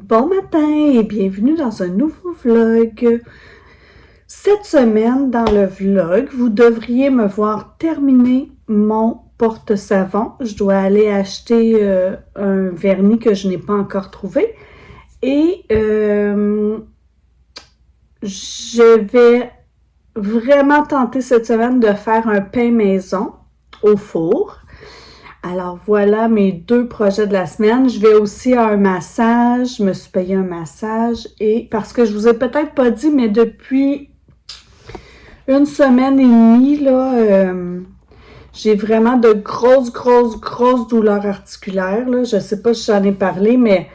Bon matin et bienvenue dans un nouveau vlog. Cette semaine, dans le vlog, vous devriez me voir terminer mon porte-savon. Je dois aller acheter un vernis que je n'ai pas encore trouvé. Et je vais vraiment tenter cette semaine de faire un pain maison au four. Alors voilà mes deux projets de la semaine. Je vais aussi à un massage. Je me suis payé un massage. Et parce que je vous ai peut-être pas dit, mais depuis une semaine et demie, là, j'ai vraiment de grosses douleurs articulaires. Là. Je sais pas si j'en ai parlé, mais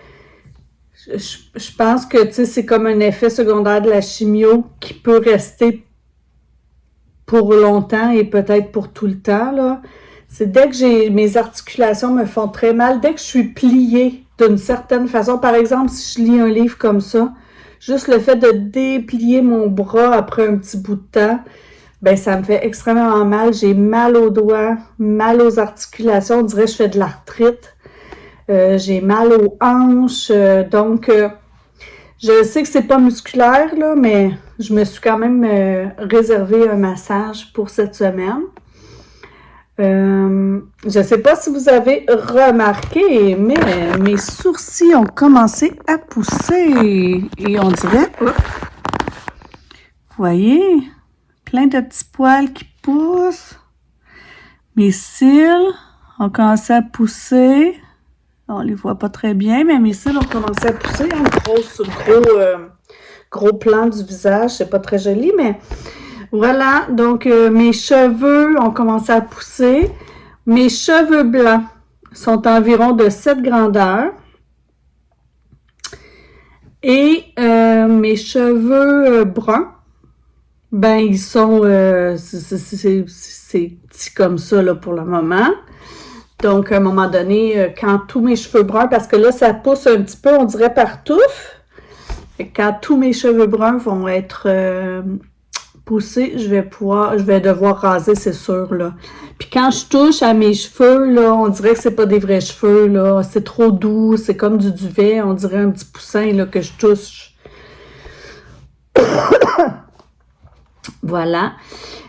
je pense que tu sais, c'est comme un effet secondaire de la chimio qui peut rester pour longtemps et peut-être pour tout le temps, là. C'est dès que mes articulations me font très mal, dès que je suis pliée d'une certaine façon, par exemple, si je lis un livre comme ça, juste le fait de déplier mon bras après un petit bout de temps, ben ça me fait extrêmement mal. J'ai mal aux doigts, mal aux articulations, on dirait que je fais de l'arthrite. J'ai mal aux hanches, donc je sais que c'est pas musculaire, là, mais je me suis quand même réservé un massage pour cette semaine. Je ne sais pas si vous avez remarqué, mais mes sourcils ont commencé à pousser. Et on dirait, vous voyez, plein de petits poils qui poussent. Mes cils ont commencé à pousser. On les voit pas très bien, mais mes cils ont commencé à pousser. Un gros plan du visage, c'est pas très joli, mais... Voilà, donc mes cheveux ont commencé à pousser. Mes cheveux blancs sont environ de cette grandeur. Et mes cheveux bruns, ben ils sont... c'est petit comme ça là, pour le moment. Donc, à un moment donné, quand tous mes cheveux bruns, parce que là, ça pousse un petit peu, on dirait partout. Et quand tous mes cheveux bruns vont être... poussé, je vais devoir raser, c'est sûr, là. Puis quand je touche à mes cheveux, là, on dirait que c'est pas des vrais cheveux, là. C'est trop doux, c'est comme du duvet, on dirait un petit poussin, là, que je touche. Voilà.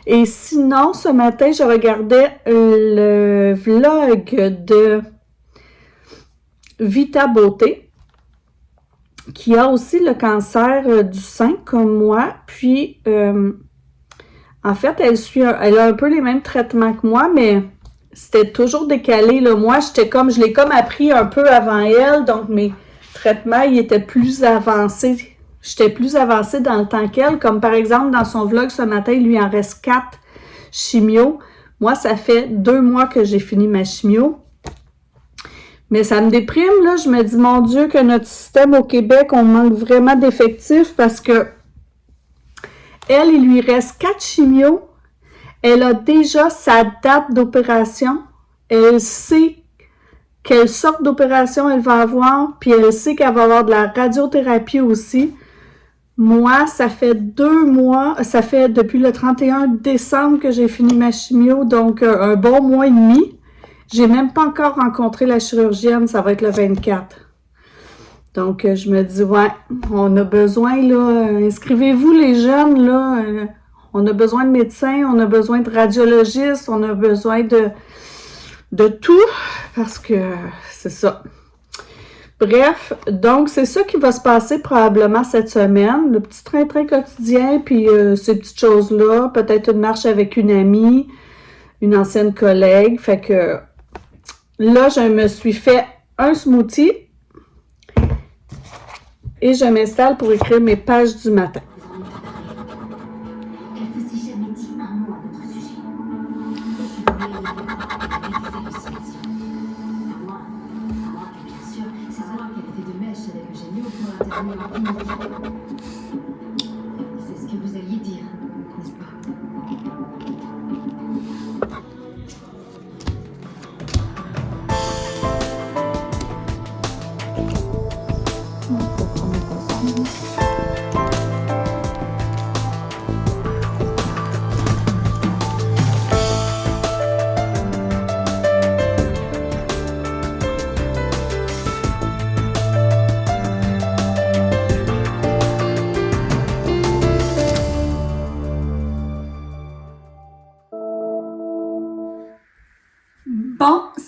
Et sinon, ce matin, je regardais le vlog de Vita Beauté, qui a aussi le cancer du sein, comme moi, puis... en fait, elle a un peu les mêmes traitements que moi, mais c'était toujours décalé, là. Moi, je l'ai comme appris un peu avant elle, donc mes traitements, ils étaient plus avancés. J'étais plus avancée dans le temps qu'elle, comme par exemple, dans son vlog ce matin, il lui en reste 4 chimios. Moi, ça fait 2 mois que j'ai fini ma chimio. Mais ça me déprime, là. Je me dis, mon Dieu, que notre système au Québec, on manque vraiment d'effectifs parce que elle, il lui reste 4 chimios. Elle a déjà sa date d'opération. Elle sait quelle sorte d'opération elle va avoir, puis elle sait qu'elle va avoir de la radiothérapie aussi. Moi, ça fait 2 mois, ça fait depuis le 31 décembre que j'ai fini ma chimio, donc un bon mois et demi. J'ai même pas encore rencontré la chirurgienne, ça va être le 24. Donc, je me dis, ouais, on a besoin, là, inscrivez-vous les jeunes, là, on a besoin de médecins, on a besoin de radiologistes, on a besoin de tout, parce que c'est ça. Bref, donc, c'est ça qui va se passer probablement cette semaine, le petit train-train quotidien, puis ces petites choses-là, peut-être une marche avec une amie, une ancienne collègue, fait que là, je me suis fait un smoothie, et je m'installe pour écrire mes pages du matin. Elle vous ait jamais dit un mot à notre sujet. À moins que, bien sûr, savoir qu'elle était de mèche avec Eugénie pour intervenir en clinique. C'est ce que vous alliez dire, n'est-ce pas?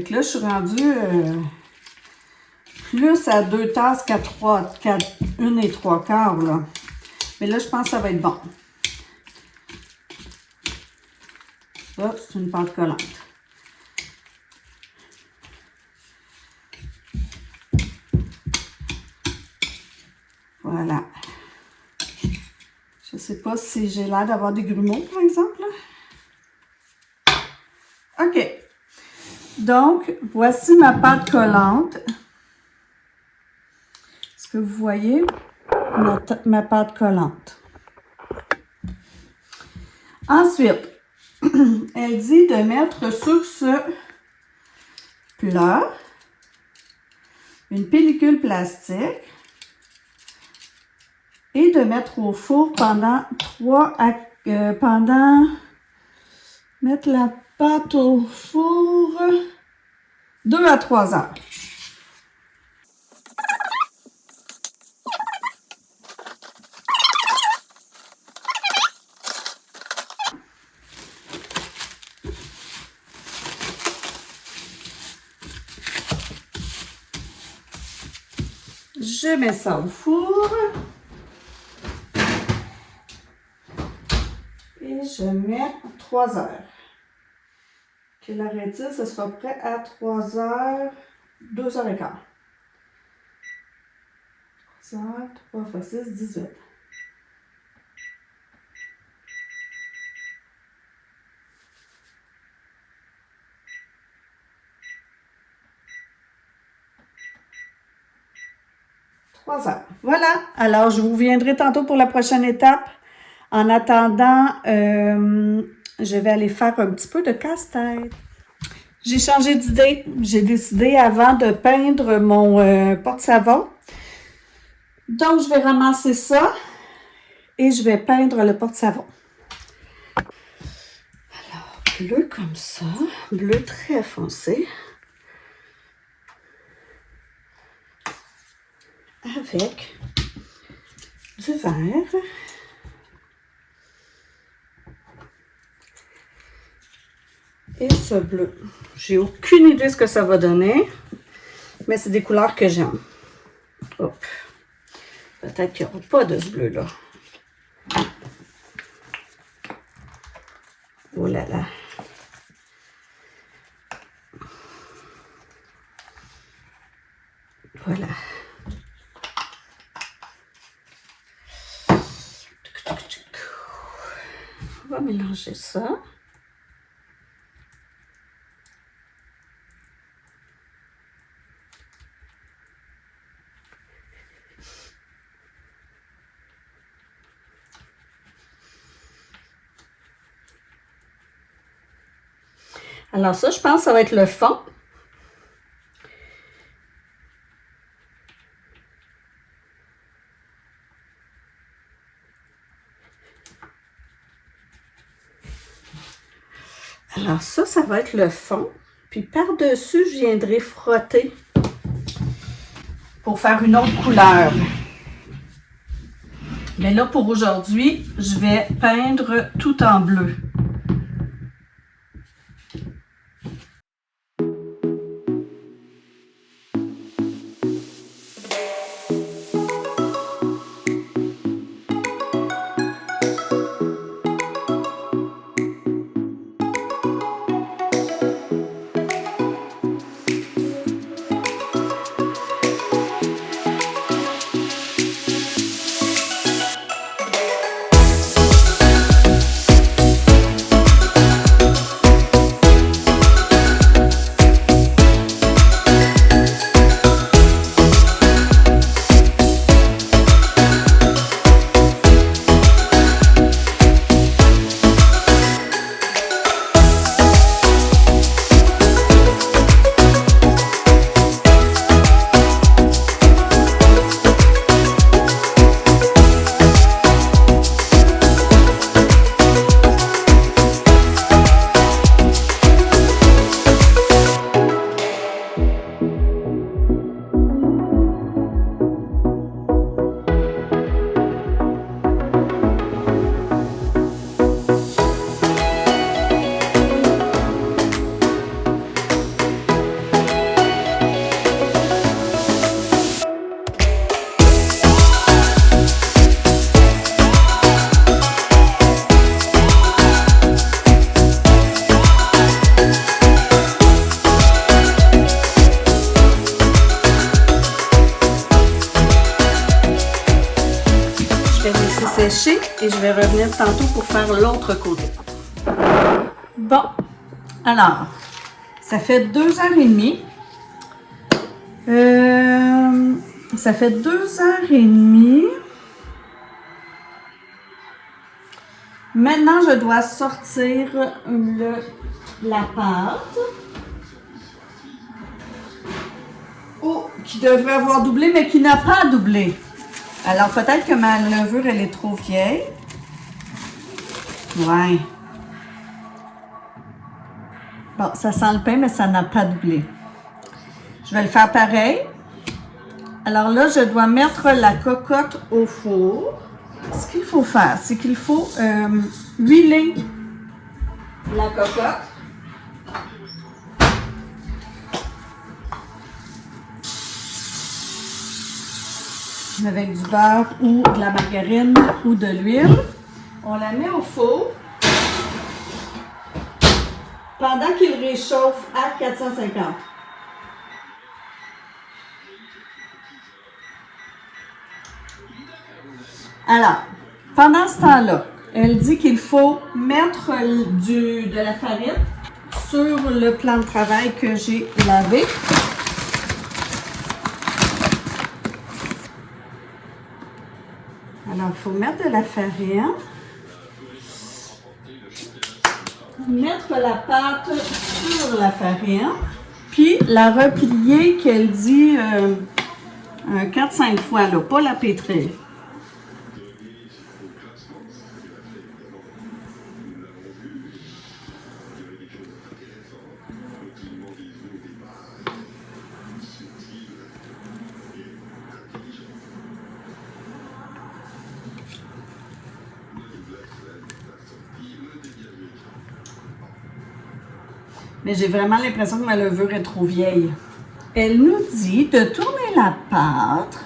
Fait que là, je suis rendue plus à 2 tasses qu'à 1 et 3 quarts, là. Mais là, je pense que ça va être bon. Ça, c'est une pâte collante. Voilà. Je sais pas si j'ai l'air d'avoir des grumeaux, par exemple. OK. Donc, voici ma pâte collante. Est-ce que vous voyez ma pâte collante? Ensuite, elle dit de mettre sur ce plat une pellicule plastique et de mettre au four pendant mettre la pâte au four 2 à 3 heures. Je mets ça au four. Et je mets 3 heures. Que l'arrêt dire, ce sera prêt à 3 heures, 2 heures et quart. 3 heures, 3 fois 6, 18. Heures. Voilà. Alors, je vous reviendrai tantôt pour la prochaine étape. En attendant, je vais aller faire un petit peu de casse-tête. J'ai changé d'idée. J'ai décidé avant de peindre mon porte-savon. Donc, je vais ramasser ça et je vais peindre le porte-savon. Alors, bleu comme ça, bleu très foncé. Avec du vert. Et ce bleu. J'ai aucune idée de ce que ça va donner, mais c'est des couleurs que j'aime. Hop. Peut-être qu'il n'y aura pas de ce bleu-là. Oh là là. Voilà. On va mélanger ça. Alors ça, je pense que ça va être le fond. Alors ça va être le fond. Puis par-dessus, je viendrai frotter pour faire une autre couleur. Mais là, pour aujourd'hui, je vais peindre tout en bleu. sécher et je vais revenir tantôt pour faire l'autre côté. Bon, alors, ça fait 2h30. Ça fait 2h30. Maintenant, je dois sortir la pâte. Oh, qui devrait avoir doublé, mais qui n'a pas doublé. Alors, peut-être que ma levure, elle est trop vieille. Ouais. Bon, ça sent le pain, mais ça n'a pas doublé. Je vais le faire pareil. Alors là, je dois mettre la cocotte au four. Ce qu'il faut faire, c'est qu'il faut huiler la cocotte. Avec du beurre ou de la margarine ou de l'huile. On la met au four pendant qu'il réchauffe à 450. Alors, pendant ce temps-là, elle dit qu'il faut mettre de la farine sur le plan de travail que j'ai lavé. Alors, il faut mettre de la farine. Mettre la pâte sur la farine. Puis, la replier qu'elle dit 4-5 fois, là, pas la pétrir. Mais j'ai vraiment l'impression que ma levure est trop vieille. Elle nous dit de tourner la pâte.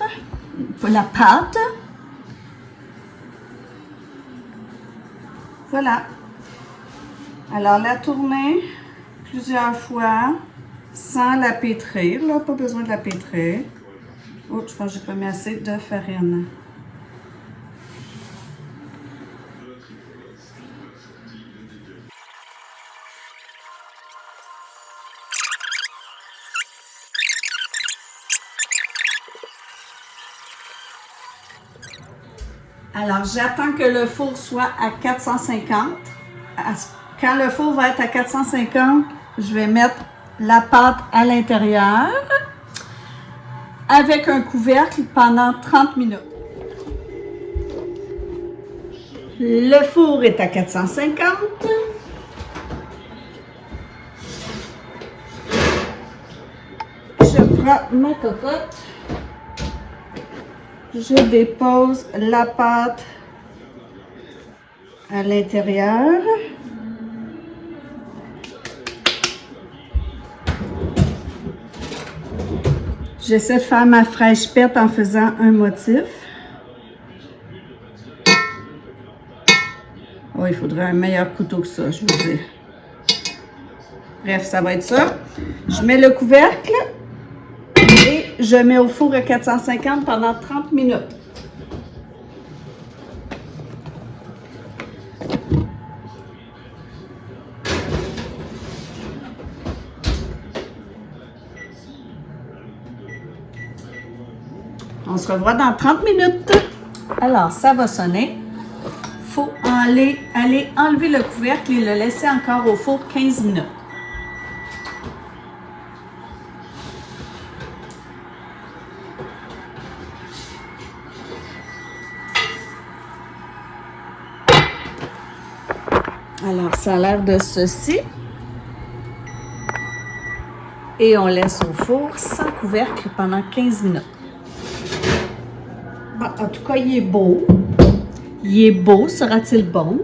Voilà. Alors, la tourner plusieurs fois sans la pétrir. Là, pas besoin de la pétrir. Oh, je pense que j'ai pas mis assez de farine. Alors, j'attends que le four soit à 450. Quand le four va être à 450, je vais mettre la pâte à l'intérieur avec un couvercle pendant 30 minutes. Le four est à 450. Je prends ma cocotte. Je dépose la pâte à l'intérieur. J'essaie de faire ma fraîche pète en faisant un motif. Oh, il faudrait un meilleur couteau que ça, je vous dis. Bref, ça va être ça. Je mets le couvercle. Et je mets au four à 450 pendant 30 minutes. On se revoit dans 30 minutes. Alors, ça va sonner. Il faut aller enlever le couvercle et le laisser encore au four 15 minutes. Alors, ça a l'air de ceci. Et on laisse au four sans couvercle pendant 15 minutes. Bon, en tout cas, il est beau. Il est beau, sera-t-il bon?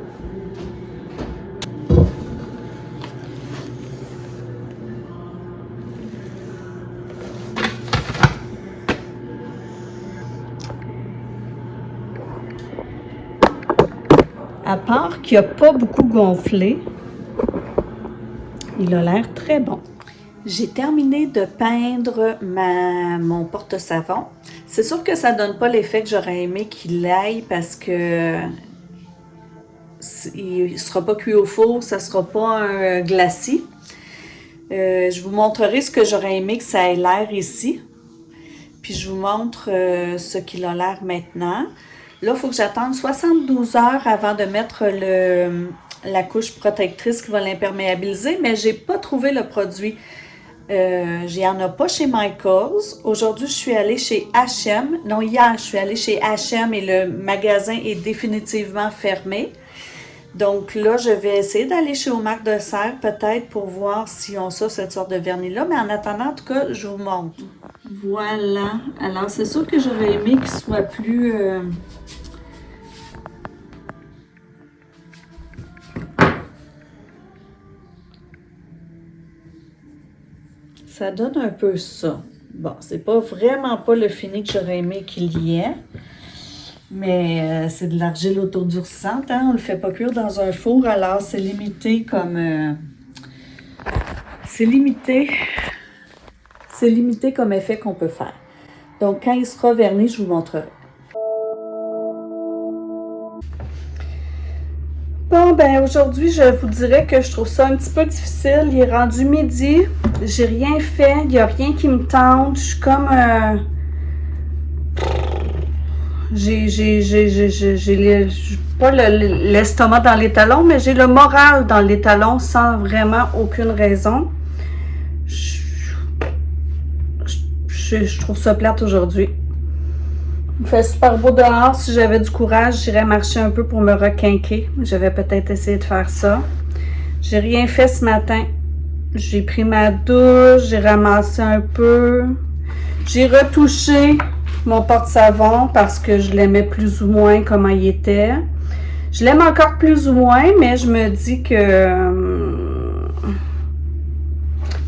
À part qu'il n'a pas beaucoup gonflé, il a l'air très bon. J'ai terminé de peindre mon porte-savon. C'est sûr que ça donne pas l'effet que j'aurais aimé qu'il aille parce que il sera pas cuit au four, ça sera pas un glacis. Je vous montrerai ce que j'aurais aimé que ça ait l'air ici. Puis je vous montre ce qu'il a l'air maintenant. Là, il faut que j'attende 72 heures avant de mettre la couche protectrice qui va l'imperméabiliser, mais j'ai pas trouvé le produit. J'y en a pas chez Michaels. Aujourd'hui, je suis allée chez H&M. Non, hier, je suis allée chez H&M et le magasin est définitivement fermé. Donc là, je vais essayer d'aller chez Aumark de Serres peut-être pour voir s'ils ont ça, cette sorte de vernis-là. Mais en attendant, en tout cas, je vous montre. Voilà. Alors, c'est sûr que j'aurais aimé qu'il soit plus... Ça donne un peu ça. Bon, c'est pas vraiment pas le fini que j'aurais aimé qu'il y ait. Mais c'est de l'argile autodurcissante, hein? On le fait pas cuire dans un four, alors c'est limité comme... c'est limité comme effet qu'on peut faire. Donc, quand il sera verni, je vous montrerai. Bon, ben aujourd'hui, je vous dirais que je trouve ça un petit peu difficile. Il est rendu midi, j'ai rien fait, il n'y a rien qui me tente. Je suis comme... j'ai pas l'estomac dans les talons, mais j'ai le moral dans les talons sans vraiment aucune raison. Je trouve ça plate aujourd'hui. Il fait super beau dehors. Si j'avais du courage, j'irais marcher un peu pour me requinquer. Je vais peut-être essayer de faire ça. J'ai rien fait ce matin. J'ai pris ma douche, j'ai ramassé un peu. J'ai retouché mon porte-savon parce que je l'aimais plus ou moins comment il était. Je l'aime encore plus ou moins, mais je me dis que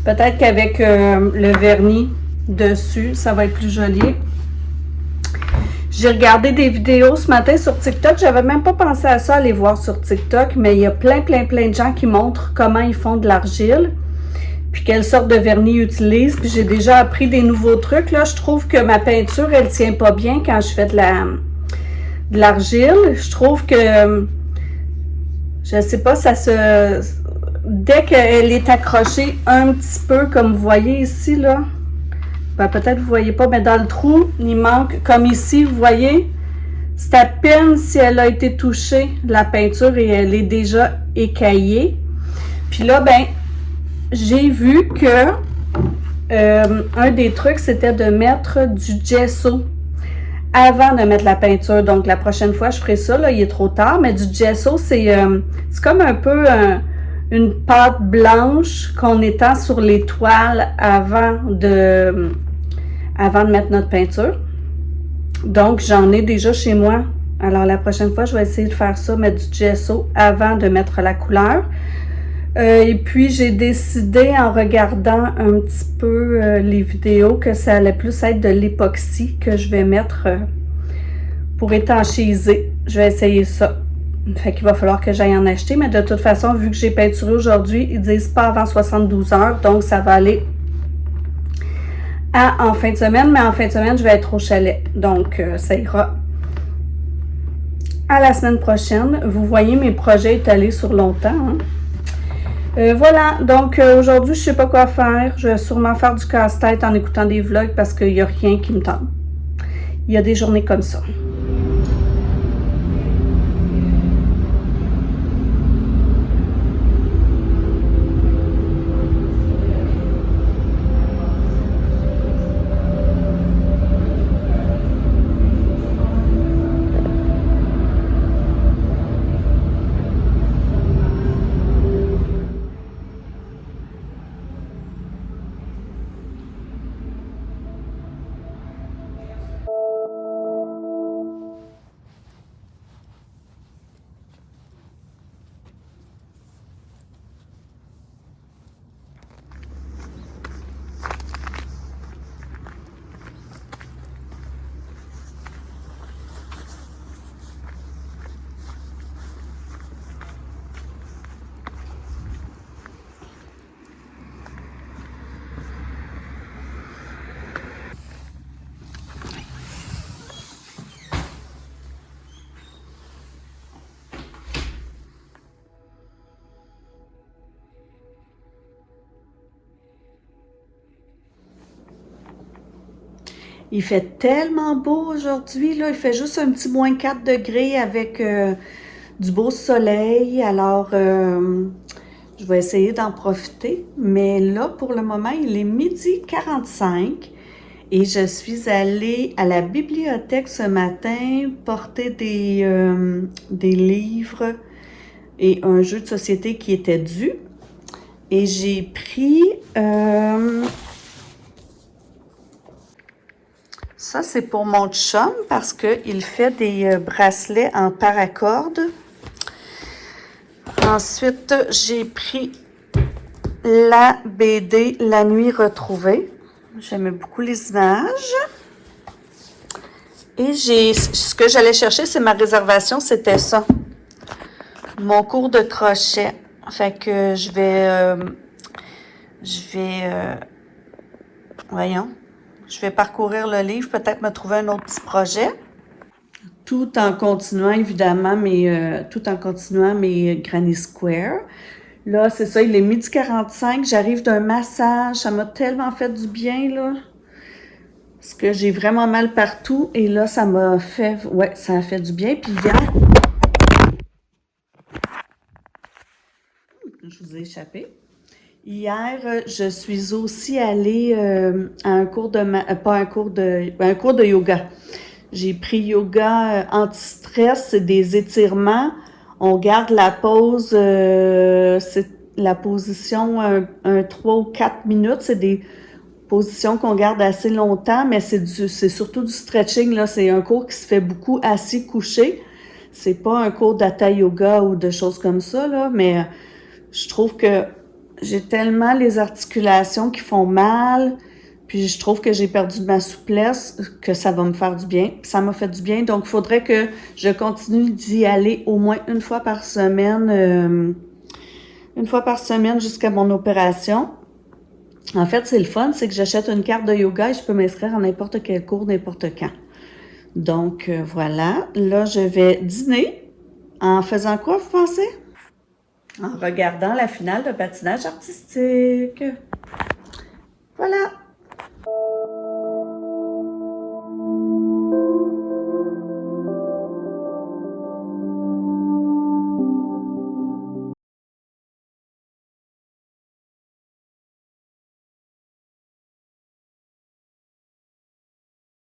peut-être qu'avec le vernis dessus, ça va être plus joli. J'ai regardé des vidéos ce matin sur TikTok. J'avais même pas pensé à ça, aller voir sur TikTok, mais il y a plein de gens qui montrent comment ils font de l'argile, puis quelle sorte de vernis ils utilisent. Puis j'ai déjà appris des nouveaux trucs. Là, je trouve que ma peinture, elle tient pas bien quand je fais de l'argile. Je trouve que, je sais pas, ça se... Dès qu'elle est accrochée un petit peu, comme vous voyez ici, là, ben, peut-être vous voyez pas, mais dans le trou, il manque, comme ici, vous voyez, c'est à peine si elle a été touchée, la peinture, et elle est déjà écaillée. Puis là, ben, j'ai vu que un des trucs, c'était de mettre du gesso avant de mettre la peinture. Donc, la prochaine fois, je ferai ça, là, il est trop tard, mais du gesso, c'est comme un peu une pâte blanche qu'on étend sur les toiles avant de mettre notre peinture. Donc, j'en ai déjà chez moi. Alors, la prochaine fois, je vais essayer de faire ça, mettre du gesso avant de mettre la couleur. Et puis, j'ai décidé, en regardant un petit peu les vidéos, que ça allait plus être de l'époxy que je vais mettre pour étanchéiser. Je vais essayer ça. Fait qu'il va falloir que j'aille en acheter, mais de toute façon, vu que j'ai peinturé aujourd'hui, ils disent pas avant 72 heures, donc ça va aller en fin de semaine, mais en fin de semaine, je vais être au chalet, donc ça ira à la semaine prochaine. Vous voyez, mes projets étalés sur longtemps, hein? Voilà, donc aujourd'hui, je sais pas quoi faire. Je vais sûrement faire du casse-tête en écoutant des vlogs parce qu'il n'y a rien qui me tente. Il y a des journées comme ça. Il fait tellement beau aujourd'hui, là. Il fait juste un petit moins 4 degrés avec du beau soleil. Alors, je vais essayer d'en profiter. Mais là, pour le moment, il est 12h45 et je suis allée à la bibliothèque ce matin porter des livres et un jeu de société qui était dû. Et j'ai pris... ça, c'est pour mon chum parce qu'il fait des bracelets en paracorde. Ensuite, j'ai pris la BD La Nuit retrouvée. J'aimais beaucoup les images. Et ce que j'allais chercher, c'est ma réservation, c'était ça. Mon cours de crochet. Fait que voyons. Je vais parcourir le livre, peut-être me trouver un autre petit projet. Tout en continuant, évidemment, mes Granny Square. Là, c'est ça, il est 12h45, j'arrive d'un massage, ça m'a tellement fait du bien, là. Parce que j'ai vraiment mal partout, et là, ça a fait du bien. Puis hier, je vous ai échappé. Hier, je suis aussi allée à un cours un cours de yoga. J'ai pris yoga anti-stress, c'est des étirements. On garde la pause, c'est la position 3 ou 4 minutes. C'est des positions qu'on garde assez longtemps, mais c'est surtout du stretching, là. C'est un cours qui se fait beaucoup assis, couché. C'est pas un cours d'hatha yoga ou de choses comme ça, là, mais je trouve que j'ai tellement les articulations qui font mal, puis je trouve que j'ai perdu de ma souplesse, que ça va me faire du bien. Ça m'a fait du bien, donc il faudrait que je continue d'y aller au moins une fois par semaine jusqu'à mon opération. En fait, c'est le fun, c'est que j'achète une carte de yoga et je peux m'inscrire à n'importe quel cours, n'importe quand. Donc, voilà. Là, je vais dîner. En faisant quoi, vous pensez? En regardant la finale de patinage artistique. Voilà.